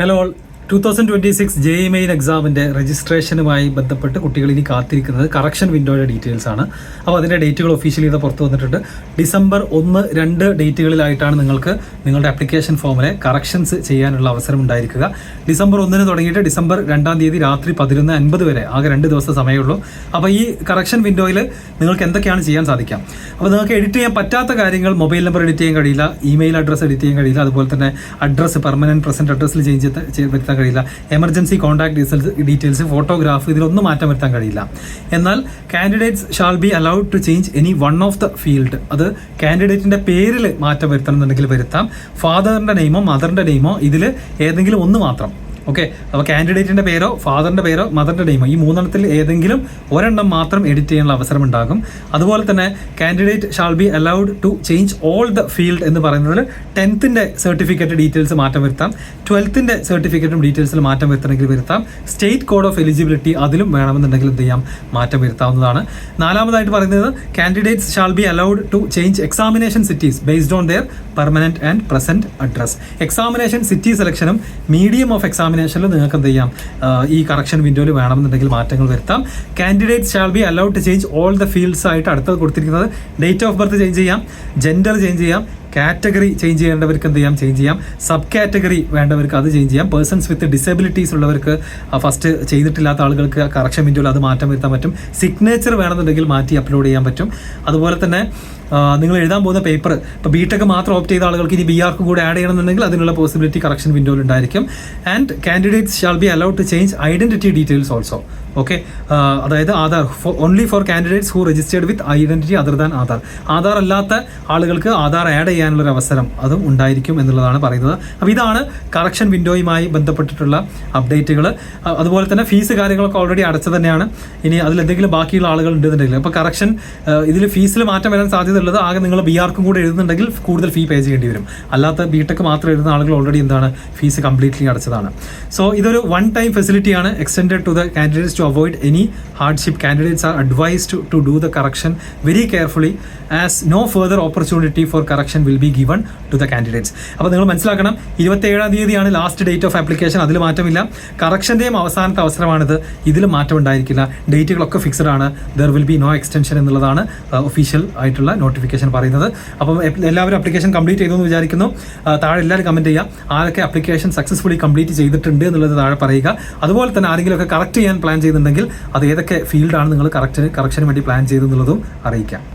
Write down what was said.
Hello all 2026 JEE എക്സാമിൻ്റെ രജിസ്ട്രേഷനുമായി ബന്ധപ്പെട്ട് കുട്ടികൾ ഇനി കാത്തിരിക്കുന്നത് കറക്ഷൻ വിൻഡോയുടെ ഡീറ്റെയിൽസ് ആണ്. അപ്പോൾ അതിൻ്റെ ഡേറ്റുകൾ ഒഫീഷ്യലി ഇത് പുറത്തു വന്നിട്ടുണ്ട്. ഡിസംബർ 1, 2 ഡേറ്റുകളിലായിട്ടാണ് നിങ്ങൾക്ക് നിങ്ങളുടെ ആപ്ലിക്കേഷൻ ഫോമിലെ കറക്ഷൻസ് ചെയ്യാനുള്ള അവസരം ഉണ്ടായിരിക്കുക. ഡിസംബർ 1 തുടങ്ങിയിട്ട് ഡിസംബർ 2 തീയതി രാത്രി 11:50 വരെ ആകെ 2 ദിവസം സമയമുള്ളൂ. അപ്പോൾ ഈ കറക്ഷൻ വിൻഡോയിൽ നിങ്ങൾക്ക് എന്തൊക്കെയാണ് ചെയ്യാൻ സാധിക്കാം? അപ്പോൾ നിങ്ങൾക്ക് എഡിറ്റ് ചെയ്യാൻ പറ്റാത്ത കാര്യങ്ങൾ, മൊബൈൽ നമ്പർ എഡിറ്റ് ചെയ്യാൻ കഴിയില്ല, ഇമെയിൽ അഡ്രസ്സ് എഡിറ്റ് ചെയ്യാൻ കഴിയില്ല, അതുപോലെ തന്നെ അഡ്രസ്സ് പെർമനന്റ് പ്രസന്റ് അഡ്രസ്സിൽ ചേഞ്ച് വരുത്താൻ കഴിയില്ല, എമർജൻസി കോൺടാക്ട് ഡീറ്റെയിൽസ്, ഫോട്ടോഗ്രാഫ്, ഇതിലൊന്നും മാറ്റം വരുത്താൻ കഴിയില്ല. എന്നാൽ candidates shall be allowed to change any one of the field. അത് കാൻഡിഡേറ്റിന്റെ പേരിൽ മാറ്റം വരുത്തണം എന്നുണ്ടെങ്കിൽ വരുത്താം. ഫാദറിന്റെ നെയിമോ മദറിന്റെ നെയിമോ ഇതിൽ ഏതെങ്കിലും ഒന്ന് മാത്രം. ഓക്കെ, അപ്പോൾ കാൻഡിഡേറ്റിന്റെ പേരോ ഫാദറിന്റെ പേരോ മദറിന്റെ നെയിമോ ഈ 3 ഏതെങ്കിലും ഒരെണ്ണം മാത്രം എഡിറ്റ് ചെയ്യാനുള്ള അവസരം ഉണ്ടാകും. അതുപോലെ തന്നെ candidate shall be allowed to change all the field എന്ന് പറയുന്നതിൽ 10th സർട്ടിഫിക്കറ്റ് ഡീറ്റെയിൽസ് മാറ്റം വരുത്താം, 12th സർട്ടിഫിക്കറ്റും ഡീറ്റെയിൽസിൽ മാറ്റം വരുത്തണമെങ്കിൽ വരുത്താം, സ്റ്റേറ്റ് കോഡ് ഓഫ് എലിജിബിലിറ്റി അതിലും വേണമെന്നുണ്ടെങ്കിൽ എന്ത് ചെയ്യാം, മാറ്റം വരുത്താവുന്നതാണ്. 4ാമതായിട്ട് പറയുന്നത് candidates shall be allowed to change examination cities based on their permanent and present address. Examination city സെലക്ഷനും മീഡിയം ഓഫ് എക്സാമിനേഷനിൽ നിങ്ങൾക്ക് എന്ത് ചെയ്യാം, ഈ കറക്ഷൻ വിൻഡോയിൽ വേണമെന്നുണ്ടെങ്കിൽ മാറ്റങ്ങൾ വരുത്താം. Candidates shall be allowed to change all the fields ആയിട്ട് അടുത്തത് കൊടുത്തിരിക്കുന്നത് ഡേറ്റ് ഓഫ് ബർത്ത് ചേഞ്ച് ചെയ്യാം, ജെൻഡർ ചേഞ്ച് ചെയ്യാം, കാറ്റഗറി ചേഞ്ച് ചെയ്യേണ്ടവർക്ക് എന്ത് ചെയ്യാം, ചേഞ്ച് ചെയ്യാം, സബ് കാറ്റഗറി വേണ്ടവർക്ക് അത് ചേഞ്ച് ചെയ്യാം, പേഴ്സൺസ് വിത്ത് ഡിസബിലിറ്റീസ് ഉള്ളവർക്ക് ഫസ്റ്റ് ചെയ്തിട്ടില്ലാത്ത ആളുകൾക്ക് കറക്ഷൻ വിൻഡോയിൽ അത് മാറ്റം വരുത്താൻ പറ്റും. സിഗ്നേച്ചർ വേണമെന്നുണ്ടെങ്കിൽ മാറ്റി അപ്ലോഡ് ചെയ്യാൻ പറ്റും. അതുപോലെ തന്നെ നിങ്ങൾ എഴുതാൻ പോകുന്ന പേപ്പർ ഇപ്പോൾ BTech മാത്രം ഓപ്റ്റ് ചെയ്ത ആളുകൾക്ക് ഇനി BArc കൂടെ ആഡ് ചെയ്യണമെന്നുണ്ടെങ്കിൽ അതിനുള്ള പോസിബിലിറ്റി കറക്ഷൻ വിൻഡോയിൽ ഉണ്ടായിരിക്കും. And candidates shall be allowed to change identity details also. Okay, അതായത് Aadhaar only for candidates who registered with identity other than Aadhaar. Aadhaar അല്ലാത്ത ആളുകൾക്ക് ആധാർ ആഡ് ചെയ്യാനുള്ളൊരു അവസരം അതും ഉണ്ടായിരിക്കും എന്നുള്ളതാണ് പറയുന്നത്. അപ്പോൾ ഇതാണ് കറക്ഷൻ വിൻഡോയുമായി ബന്ധപ്പെട്ടിട്ടുള്ള അപ്ഡേറ്റുകൾ. അതുപോലെ തന്നെ ഫീസ് കാര്യങ്ങളൊക്കെ ഓൾറെഡി അടച്ചു തന്നെയാണ്. ഇനി അതിലെന്തെങ്കിലും ബാക്കിയുള്ള ആളുകൾ ഉണ്ടെന്നുണ്ടെങ്കിൽ അപ്പോൾ കറക്ഷൻ ഇതിൽ ഫീസിൽ മാറ്റം വരാൻ സാധ്യതയുള്ളത് ആകെ നിങ്ങൾ BArc കൂടെ എഴുതുന്നുണ്ടെങ്കിൽ കൂടുതൽ ഫീ പേ ചെയ്യേണ്ടി വരും. അല്ലാത്ത BTech മാത്രം എഴുതുന്ന ആളുകൾ ഓൾറെഡി എന്താണ് ഫീസ് കംപ്ലീറ്റ്ലി അടച്ചതാണ്. സോ ഇതൊരു വൺ ടൈം ഫെസിലിറ്റിയാണ് extended to the candidates to avoid any hardship. Candidates are advised to do the correction very carefully as no further opportunity for correction will be given to the candidates. അപ്പോൾ നിങ്ങൾ മനസ്സിലാക്കണം, 27 തീയതിയാണ് last date of application. അതിൽ മാറ്റമില്ല. കറക്ഷൻ്റെയും അവസാനത്തെ അവസരമാണിത്. ഇതിൽ മാറ്റം ഉണ്ടായിരിക്കില്ല. ഡേറ്റുകളൊക്കെ ഫിക്സഡ് ആണ്. There will be no extension എന്നുള്ളതാണ് ഒഫീഷ്യൽ ആയിട്ടുള്ള നോട്ടിഫിക്കേഷൻ പറയുന്നത്. അപ്പം എല്ലാവരും ആപ്ലിക്കേഷൻ കംപ്ലീറ്റ് ചെയ്തു എന്ന് വിചാരിക്കുന്നു. താഴെ എല്ലാവരും കമൻറ്റ് ചെയ്യുക, ആരൊക്കെ ആപ്ലിക്കേഷൻ സക്സസ്ഫുള്ളി കംപ്ലീറ്റ് ചെയ്തിട്ടുണ്ട് എന്നുള്ളത് താഴെ പറയുക. അതുപോലെ തന്നെ ആരെങ്കിലുമൊക്കെ കറക്റ്റ് ചെയ്യാൻ പ്ലാൻ ചെയ്യുന്നുണ്ടെങ്കിൽ അത് ഏതൊക്കെ ഫീൽഡാണ് നിങ്ങൾ കറക്ഷന് വേണ്ടി പ്ലാൻ ചെയ്തെന്നുള്ളതും അറിയിക്കാം.